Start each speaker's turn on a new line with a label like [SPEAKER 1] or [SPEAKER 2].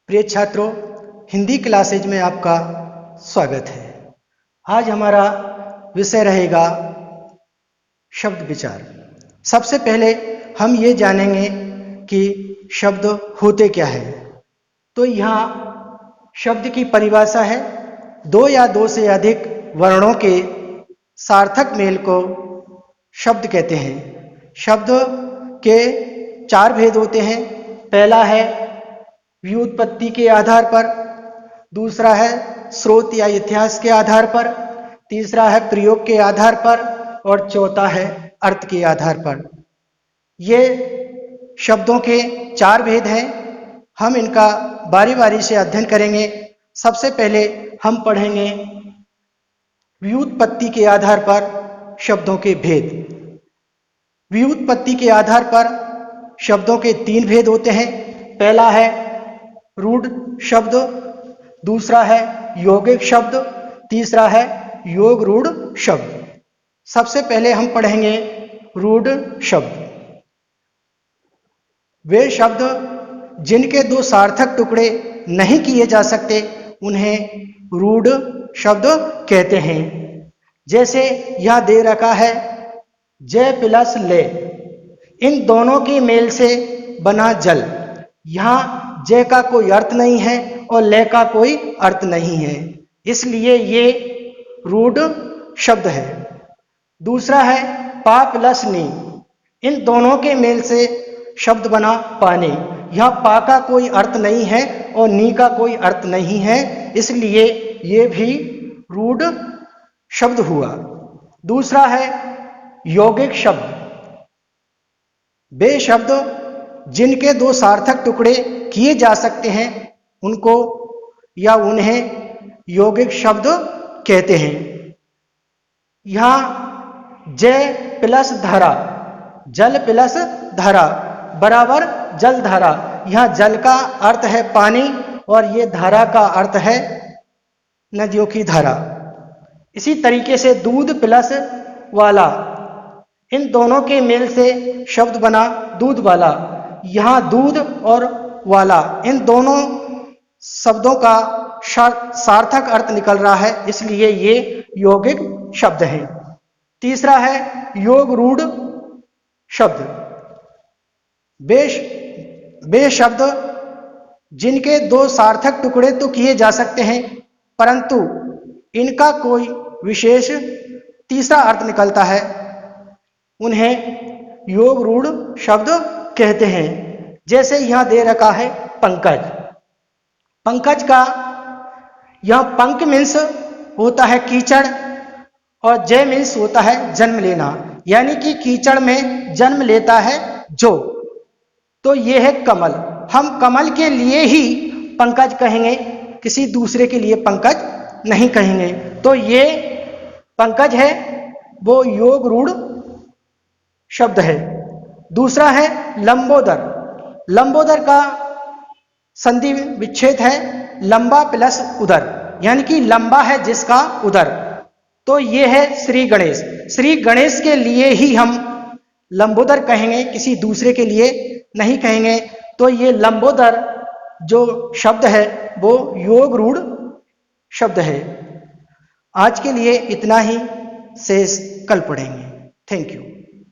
[SPEAKER 1] प्रिय छात्रों, हिंदी क्लासेज में आपका स्वागत है। आज हमारा विषय रहेगा शब्द विचार। सबसे पहले हम ये जानेंगे कि शब्द होते क्या है। तो यहाँ शब्द की परिभाषा है, दो या दो से अधिक वर्णों के सार्थक मेल को शब्द कहते हैं। शब्द के चार भेद होते हैं। पहला है व्युत्पत्ति के आधार पर, दूसरा है स्रोत या इतिहास के आधार पर, तीसरा है प्रयोग के आधार पर और चौथा है अर्थ के आधार पर। ये शब्दों के चार भेद हैं। हम इनका बारी बारी से अध्ययन करेंगे। सबसे पहले हम पढ़ेंगे व्युत्पत्ति के आधार पर शब्दों के भेद। व्युत्पत्ति के आधार पर शब्दों के तीन भेद होते हैं। पहला है रूढ़ शब्द, दूसरा है यौगिक शब्द, तीसरा है योग रूढ़ शब्द। सबसे पहले हम पढ़ेंगे रूढ़ शब्द। वे शब्द जिनके दो सार्थक टुकड़े नहीं किए जा सकते उन्हें रूढ़ शब्द कहते हैं। जैसे यह दे रखा है जय प्लस ले, इन दोनों के मेल से बना जल। यहाँ जय का कोई अर्थ नहीं है और ले का कोई अर्थ नहीं है, इसलिए ये रूढ़ शब्द है। दूसरा है पा प्लस नी, इन दोनों के मेल से शब्द बना पानी। यहाँ पा का कोई अर्थ नहीं है और नी का कोई अर्थ नहीं है, इसलिए ये भी रूढ़ शब्द हुआ। दूसरा है यौगिक शब्द। वे शब्द जिनके दो सार्थक टुकड़े किए जा सकते हैं उनको या उन्हें यौगिक शब्द कहते हैं। यहाँ जय प्लस धारा, जल प्लस धारा बराबर जल धारा। यहाँ जल का अर्थ है पानी और ये धारा का अर्थ है नदियों की धारा। इसी तरीके से दूध प्लस वाला, इन दोनों के मेल से शब्द बना दूध वाला। यहाँ दूध और वाला, इन दोनों शब्दों का सार्थक अर्थ निकल रहा है, इसलिए ये यौगिक शब्द है। तीसरा है योग रूढ़ शब्द। वे शब्द जिनके दो सार्थक टुकड़े तो किए जा सकते हैं परंतु इनका कोई विशेष तीसरा अर्थ निकलता है, उन्हें योग रूढ़ शब्द कहते हैं। जैसे यहां दे रखा है पंकज। पंकज का यह पंक मीन्स होता है कीचड़ और जय मीन्स होता है जन्म लेना, यानी कि कीचड़ में जन्म लेता है जो। तो ये है कमल। हम कमल के लिए ही पंकज कहेंगे, किसी दूसरे के लिए पंकज नहीं कहेंगे। तो ये पंकज है, वो योग रूढ़ शब्द है। दूसरा है लंबोदर। लंबोदर का संधि विच्छेद है लंबा प्लस उदर, यानी कि लंबा है जिसका उदर। तो ये है श्री गणेश। श्री गणेश के लिए ही हम लंबोदर कहेंगे, किसी दूसरे के लिए नहीं कहेंगे। तो ये लंबोदर जो शब्द है वो योग रूढ़ शब्द है। आज के लिए इतना ही, शेष कल पढ़ेंगे। Thank you.